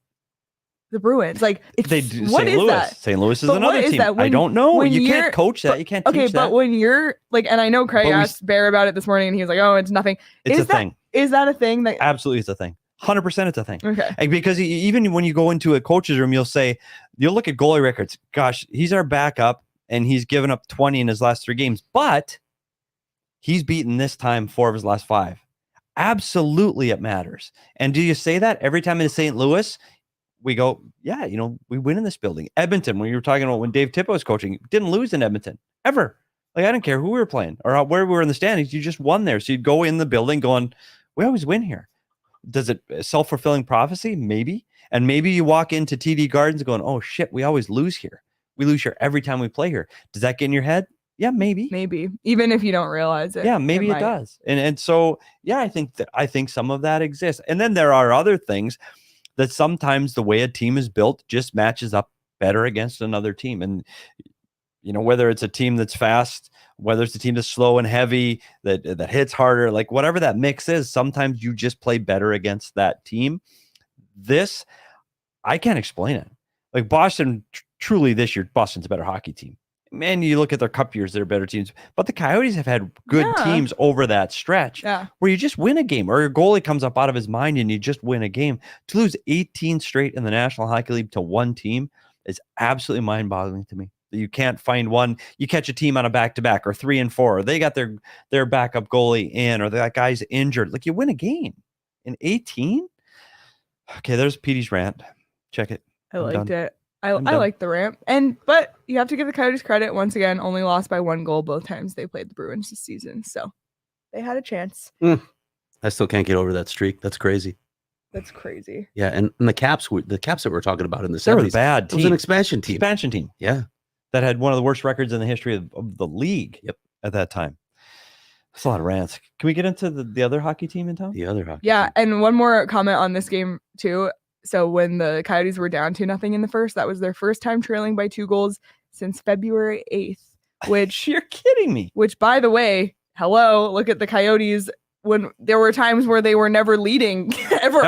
the Bruins. Like, it's, They do. what St. is Louis. that? St. Louis is But what another is team. that? I When- don't know. when You you're- can't coach that. but- You can't Okay, teach but that. when you're like, and I know Craig But we asked Bear about it this morning, and he was like, "Oh, it's nothing." It's is a that, thing. Is that a thing? That Absolutely, it's a thing. 100% it's a thing. okay. And because even when you go into a coach's room, you'll look at goalie records. Gosh, he's our backup, and he's given up 20 in his last 3 games, but he's beaten this time 4 of his last 5. Absolutely, it matters. And do you say that every time in St. Louis? We go, yeah, we win in this building. Edmonton, when you were talking about when Dave Tippo was coaching, didn't lose in Edmonton ever. Like, I don't care who we were playing or where we were in the standings, you just won there. So you'd go in the building going, we always win here. Does it self-fulfilling prophecy? Maybe. And maybe you walk into TD Gardens going, oh shit, we always lose here. We lose here every time we play here. Does that get in your head? Yeah, maybe. Maybe even if you don't realize it. Yeah, maybe it might. does. And so, yeah, I think some of that exists. And then there are other things. that sometimes the way a team is built just matches up better against another team. And, whether it's a team that's fast, whether it's a team that's slow and heavy, that hits harder, like whatever that mix is, sometimes you just play better against that team. This, I can't explain it. Like Boston, truly this year, Boston's a better hockey team. Man, you look at their cup years, they're better teams. But the Coyotes have had good teams over that stretch where you just win a game, or your goalie comes up out of his mind and you just win a game. To lose 18 straight in the National Hockey League to one team is absolutely mind-boggling to me. You can't find one. You catch a team on a back-to-back or 3 and 4. Or they got their backup goalie in, or that guy's injured. Like, you win a game in 18. Okay, there's Petey's rant. Check it. I liked it. I like the ramp. But you have to give the Coyotes credit. Once again, only lost by 1 goal both times they played the Bruins this season. So they had a chance. I still can't get over that streak. That's crazy. That's crazy. Yeah, and the Caps that we're talking about in the 70s. They were a bad team. It was an expansion team. Yeah. That had one of the worst records in the history of the league at that time. That's a lot of rants. Can we get into the other hockey team in town? The other hockey team. And one more comment on this game too. So when the Coyotes were down 2-0 in the first, that was their first time trailing by 2 goals since February 8th, which you're kidding me. Which, by the way, look at the Coyotes when there were times where they were never leading ever.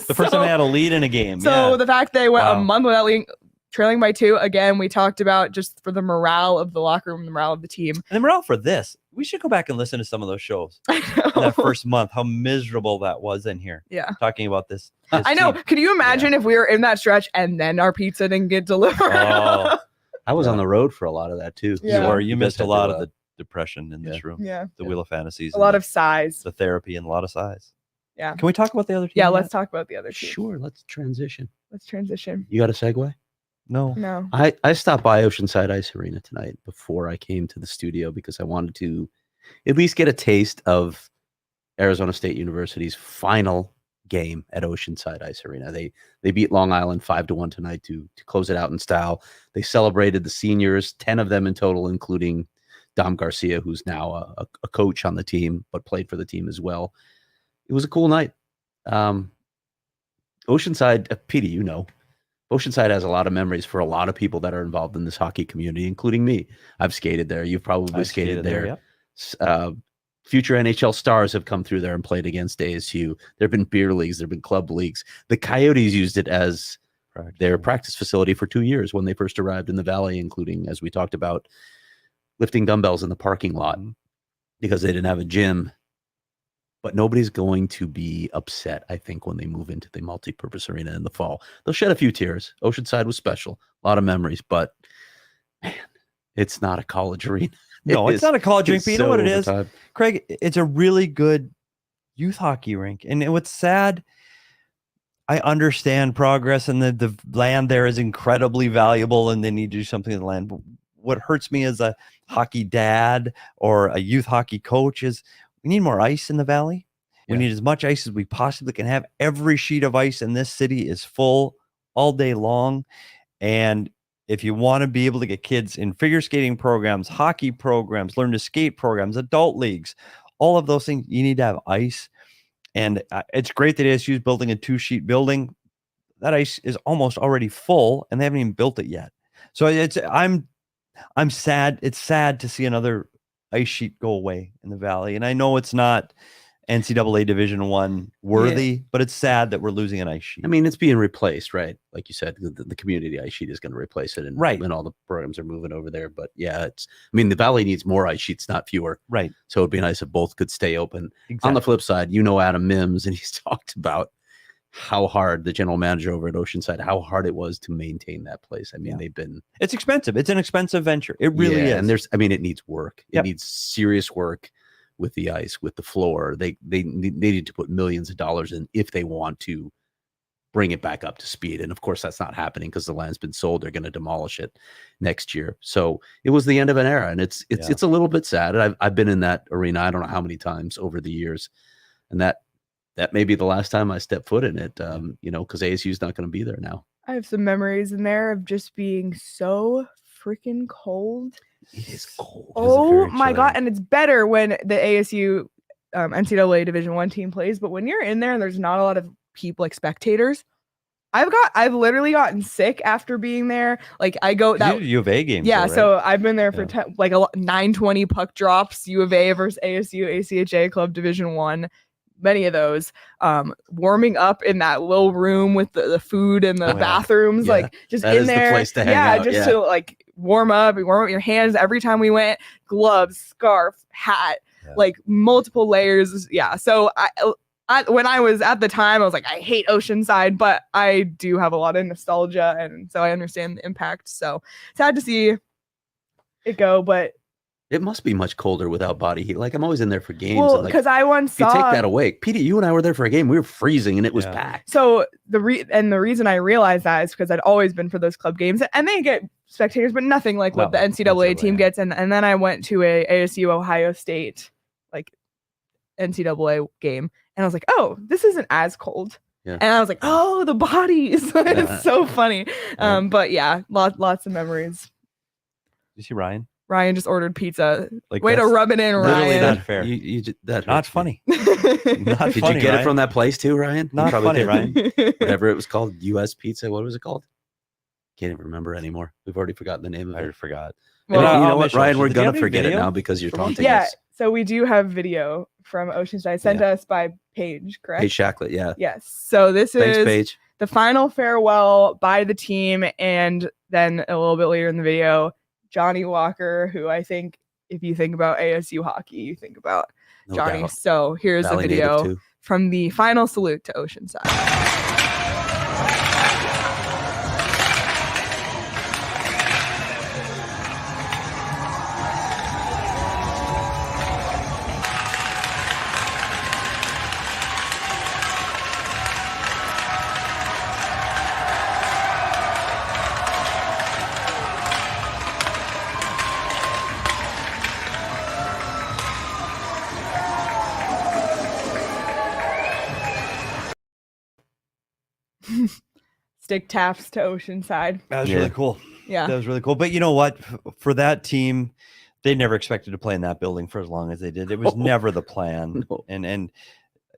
The first time they had a lead in a game. So the fact they went a month without leading, trailing by 2, again, we talked about just for the morale of the locker room, the morale of the team. And the morale for this, we should go back and listen to some of those shows. I know. That first month, how miserable that was in here. Yeah. Talking about this I know. team. Could you imagine if we were in that stretch and then our pizza didn't get delivered? Oh. I was on the road for a lot of that too. Yeah. You missed a lot of the depression in this room. Yeah. The Wheel of Fantasies. A lot of sighs. The therapy and a lot of sighs. Yeah. Can we talk about the other team? Yeah, let's talk about the other team. Sure, let's transition. You got a segue? No. I stopped by Oceanside Ice Arena tonight before I came to the studio because I wanted to at least get a taste of Arizona State University's final game at Oceanside Ice Arena. They beat Long Island 5-1 tonight to close it out in style. They celebrated the seniors, 10 of them in total, including Dom Garcia, who's now a coach on the team, but played for the team as well. It was a cool night. Oceanside, Petey, Oceanside has a lot of memories for a lot of people that are involved in this hockey community, including me. I've skated there. You've probably skated there. Yep. Future NHL stars have come through there and played against ASU. There have been beer leagues. There have been club leagues. The Coyotes used it as their practice facility for 2 years when they first arrived in the Valley, including, as we talked about, lifting dumbbells in the parking lot because they didn't have a gym. But nobody's going to be upset, I think, when they move into the multi-purpose arena in the fall. They'll shed a few tears. Oceanside was special. A lot of memories. But, man, it's not a college arena. No, it's not a college rink. But you know what it is, overtime. Craig? It's a really good youth hockey rink. And what's sad, I understand progress and the land there is incredibly valuable and they need to do something with the land. But what hurts me as a hockey dad or a youth hockey coach is we need more ice in the Valley. We need as much ice as we possibly can have. Every sheet of ice in this city is full all day long. And if you want to be able to get kids in figure skating programs, hockey programs, learn to skate programs, adult leagues, all of those things, you need to have ice. And it's great that ASU is building a 2-sheet building. That ice is almost already full and they haven't even built it yet. So I'm sad. It's sad to see another ice sheet go away in the Valley. And I know it's not NCAA Division I worthy, but it's sad that we're losing an ice sheet. I mean, it's being replaced, right? Like you said, the community ice sheet is going to replace it. And when all the programs are moving over there. But yeah, the Valley needs more ice sheets, not fewer. Right. So it'd be nice if both could stay open. Exactly. On the flip side, Adam Mims, and he's talked about how hard the general manager over at Oceanside, how hard it was to maintain that place. I mean, it's expensive. It's an expensive venture. It really is. And it needs work. It needs serious work with the ice, with the floor. They need to put millions of dollars in if they want to bring it back up to speed. And of course, that's not happening because the land's been sold. They're going to demolish it next year. So it was the end of an era, and it's a little bit sad. I've been in that arena. I don't know how many times over the years, and that may be the last time I step foot in it. Because ASU is not going to be there now. I have some memories in there of just being so freaking cold. It is cold. Oh my God. And it's better when the ASU NCAA Division I team plays, but when you're in there and there's not a lot of people, like spectators, I've literally gotten sick after being there. Like I go You did U of A games. yeah, though, right? so I've been there for Yeah. 920 puck drops, U of A versus ASU, ACHA Club Division 1. Many of those. Warming up in that little room with the food and the Oh, yeah. bathrooms, Yeah, like just that in is the there. place to hang yeah, out, just yeah. to like warm up your hands every time we went. Gloves, scarf, hat, Yeah. like multiple layers. Yeah. So when I was at the time, I was like, I hate Oceanside, but I do have a lot of nostalgia, and so I understand the impact. So sad to see it go, but It must be much colder without body heat. Like I'm always in there for games. well, and like, because I once if you saw take that away, Petey, you and I were there for a game. We were freezing and it was Yeah. packed. so the reason I realized that is because I'd always been for those club games, and they get spectators, but nothing like what the No, NCAA team yeah. gets. And then I went to a ASU Ohio State like NCAA game, and I was like, oh, this isn't as cold. Yeah. And I was like, oh, the bodies. Yeah. It's so funny. Yeah. But yeah, lots of memories. You see Ryan? Ryan just ordered pizza. Like Way to that's rub it in, literally Ryan. not fair. That Not hurts me. funny. Not Did funny, you get Ryan. it from that place too, Ryan? You Not probably funny, did. Ryan. Whatever it was called, U.S. Pizza. What was it called? Can't even remember anymore. We've already forgotten the name of I it. forgot. Well, And you know I'll what, miss you. Ryan? We're Did you have gonna any forget it video now because you're from taunting Yeah, us. so we do have video from Oceanside sent us by Paige, correct? Hey, Shacklet, yeah. Yes. So this Thanks, is Paige. the final farewell by the team, and then a little bit later in the video, Johnny Walker, who I think if you think about ASU hockey, you think about No Johnny. doubt. So here's Valley the native, video too. from the final salute to Oceanside. Stick taps to Oceanside. That was Yeah. really cool. Yeah. That was really cool. But you know what? For that team, they never expected to play in that building for as long as they did. It was No. never the plan. No. And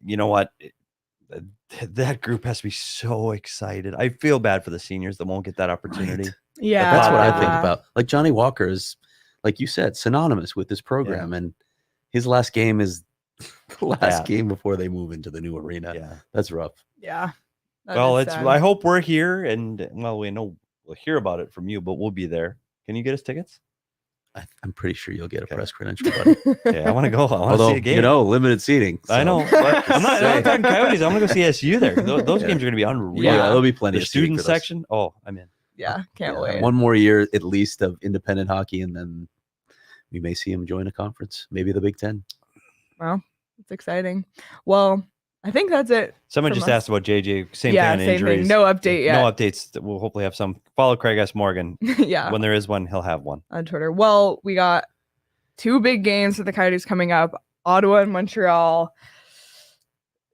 you know what? That group has to be so excited. I feel bad for the seniors that won't get that opportunity. Right. Yeah. That's what I think about. Like Johnny Walker is, like you said, synonymous with this program, and his last game is the last game before they move into the new arena. Yeah. That's rough. Yeah. That Well, is it's. sad. I hope we're here, and well, we know we'll hear about it from you, but we'll be there. Can you get us tickets? I'm pretty sure you'll get a Okay. press credential, buddy. Yeah, I want to go. I want to Although, see a game. you know, limited seating. I so- know. But I'm not talking Coyotes. I'm gonna go see SU there. Those Yeah. games are gonna be unreal. Yeah, there'll be plenty The of seating student for those. section. Oh, I'm in. Yeah. Can't Yeah, wait. one more year at least of independent hockey, and then we may see him join a conference, maybe the Big Ten. Wow. It's exciting. Well, I think that's it. Someone From just us. asked about JJ. Same Yeah, thing on same thing. injuries. No update yet. No updates. We'll hopefully have some. Follow Craig S. Morgan. Yeah. When there is one, he'll have one. On Twitter. Well, we got 2 big games for the Coyotes coming up. Ottawa and Montreal.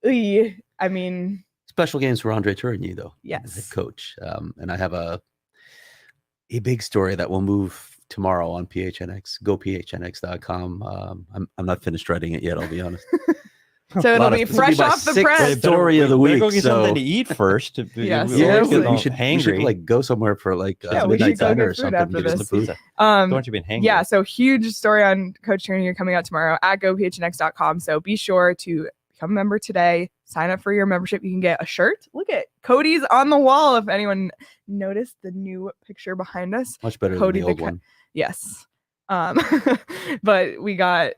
I mean, Special games for Andre Tourigny, though. Yes. Head coach. And I have a big story that will move tomorrow on PHNX. Go PHNX.com. I'm not finished writing it yet, I'll be honest. so it'll lot of- be this will be fresh my off the sixth press. story of the Better week. Go get so something to eat first. Yes. yeah, Always getting all we should hangry. like go somewhere for like Yeah, we midnight should go dinner get or food something. after Get us this. some pizza. Don't want you being hangry. Yeah, so huge story on Coach Tourigny coming out tomorrow at gophnx.com. So be sure to become a member today. Sign up for your membership. You can get a shirt. Look at Cody's on the wall. If anyone noticed the new picture behind us. Much better Cody than the the old one. Yes. But we got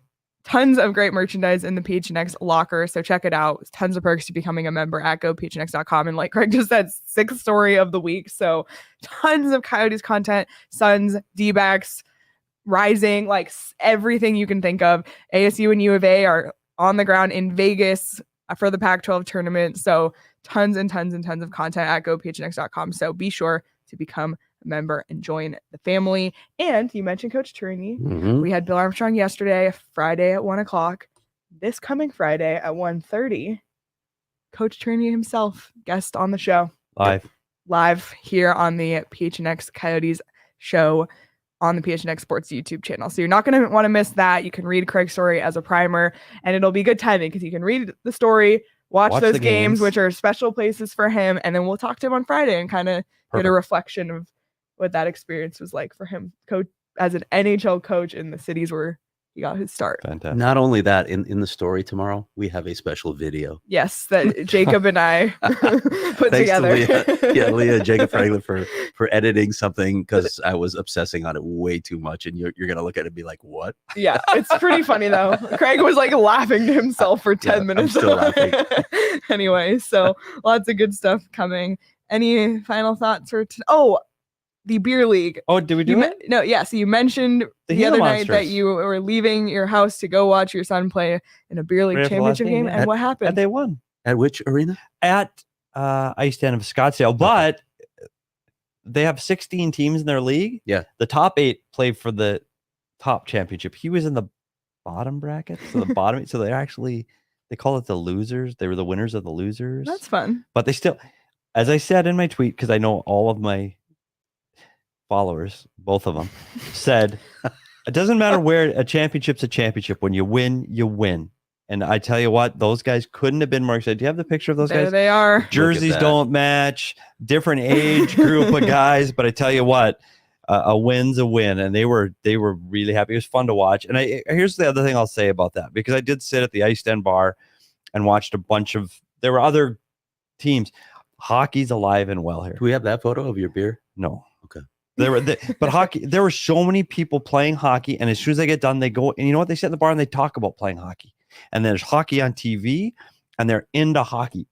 tons of great merchandise in the PHNX locker. So check it out. Tons of perks to becoming a member at gophnx.com. And like Craig just said, 6th story of the week. So tons of Coyotes content, Suns, D-backs, Rising, like everything you can think of. ASU and U of A are on the ground in Vegas for the Pac-12 tournament. So tons and tons and tons of content at gophnx.com. So be sure to become a member and join the family. And you mentioned Coach Tourigny. Mhm. We had Bill Armstrong yesterday, Friday at 1:00. This coming Friday at 1:30, Coach Tourigny himself, guest on the show. Live here on the PHNX Coyotes show on the PHNX Sports YouTube channel. So you're not going to want to miss that. You can read Craig's story as a primer, and it'll be good timing because you can read the story watch Watch those the games, games. which are special places for him. And then we'll talk to him on Friday and kind of get a Perfect. reflection of what that experience was like for him as an NHL coach in the cities where he got his start. Fantastic. Not only that, in the story tomorrow, we have a special video. Yes, that Jacob and I put Thanks together. to Leah and Jacob Franklin for editing something, because I was obsessing on it way too much, and you're gonna look at it and be like, what? Yeah, it's pretty funny though. Craig was like laughing to himself for 10 I'm minutes. still laughing. Anyway, so lots of good stuff coming. Any final thoughts for the beer league? Oh, did we do it? No, yeah. So you mentioned The the other Gila night that Monsters. you were leaving your house to go watch your son play in a beer league Right after the last championship game, game. yeah. And what And happened? they won At which arena? at Ice Den of Scottsdale, but they have 16 teams in their league. Yeah. The top 8 play for the top championship. He was in the bottom bracket, so the bottom. So they call it the losers. They were the winners of the losers. That's fun. But they still, as I said in my tweet, because I know all of my followers, both of them, said it doesn't matter where a championship's a championship. When you win, you win. And I tell you what, those guys couldn't have been more excited. Do you have the picture of those There guys? they are. Jerseys that. don't match, different age group of guys, but I tell you what, a win's a win, and they were really happy. It was fun to watch. And here's the other thing I'll say about that, because I did sit at the Ice Den bar and watched a bunch of. There were other teams. Hockey's alive and well here. Do we have that photo of your beer? No. Okay. But hockey. There were so many people playing hockey, and as soon as they get done, they go. And you know what? They sit in the bar and they talk about playing hockey. And there's hockey on TV, and they're into hockey.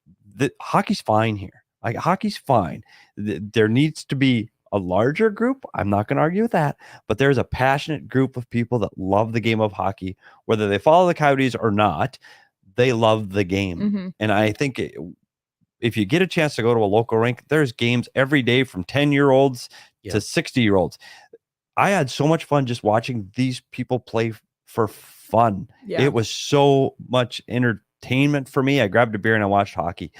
Hockey's fine here. Like, hockey's fine. There needs to be a larger group. I'm not going to argue with that, but there's a passionate group of people that love the game of hockey, whether they follow the Coyotes or not. They love the game, Mhm. and I think if you get a chance to go to a local rink, there's games every day from 10-year-olds to 60-year-olds. I had so much fun just watching these people play for fun. Yeah. It was so much entertainment for me. I grabbed a beer and I watched hockey.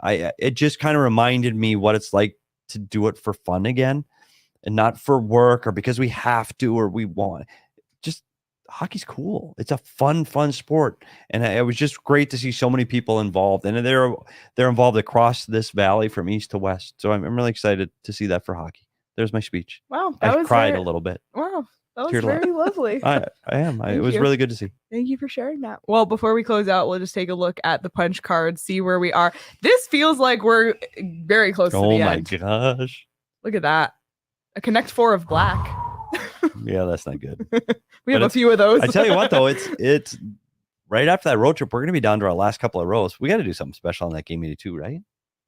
It just kind of reminded me what it's like to do it for fun again, and not for work or because we have to or we want. Just hockey's cool. It's a fun sport, and it was just great to see so many people involved. And they're involved across this valley from east to west. So I'm really excited to see that for hockey. There's my speech. Wow. I cried a little bit. Wow. That was Teared a lot. very lovely. I am. It Thank was you. really good to see. Thank you for sharing that. Well, before we close out, we'll just take a look at the punch card, see where we are. This feels like we're very close to Oh the my end. gosh. Look at that. A Connect 4 of black. Yeah, that's not good. We have But a few of those. I tell you what, though, it's right after that road trip. We're going to be down to our last couple of rows. We got to do something special on that game 82, right?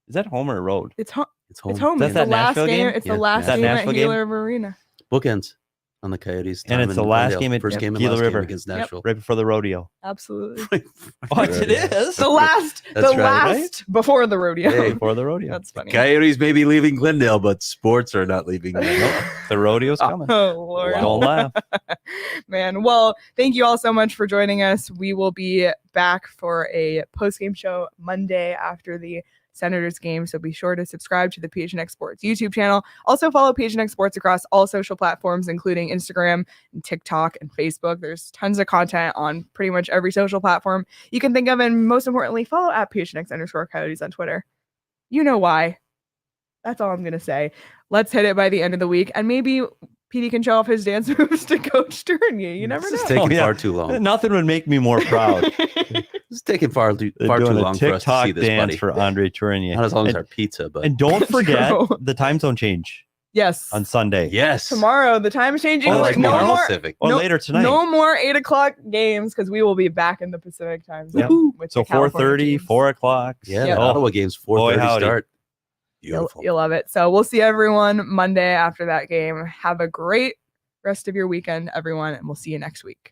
Is that home or road? It's home. It's home. It's home. That's It's that the last Nashville game. game? It's Yeah. the last Is that game at Nashville game? Gila River Arena. Bookends on the Coyotes. And time it's the in last Glendale. game at First game and Gila last River. game against Yep. Nashville. Right before the rodeo. Absolutely. What it is? The last. That's the right, last before the rodeo. Hey, Before the rodeo. That's funny. Coyotes may be leaving Glendale, but sports are not leaving Glendale. The rodeo's coming. Oh, Lord. Don't laugh. Man. Well, thank you all so much for joining us. We will be back for a post-game show Monday after the Senators game. So be sure to subscribe to the PHNX Sports YouTube channel. Also follow PHNX Sports across all social platforms, including Instagram and TikTok and Facebook. There's tons of content on pretty much every social platform you can think of. And most importantly, follow at PHNX_Coyotes on Twitter. You know why. That's all I'm going to say. Let's hit it by the end of the week. And maybe Petey can show off his dance moves to Coach Tournier. You never This know. is taking Oh, yeah. far too long. Nothing would make me more proud. This is taking far too They're long doing a for us to TikTok see this, dance buddy. for Andre Tournier. Not as long as And- our pizza, but And don't forget True. the time zone change Yes. on Sunday. yes, Tomorrow, the time is changing. Oh, like no tomorrow? more. Pacific. Or No- later tonight. No more 8:00 games because we will be back in the Pacific time zone. Yep. With So the California 4:30, teams. 4 o'clock. Yeah, Yeah. the Ottawa game's 4:30 howdy. start. You'll Beautiful. love it. So we'll see everyone Monday after that game. Have a great rest of your weekend, everyone, and we'll see you next week.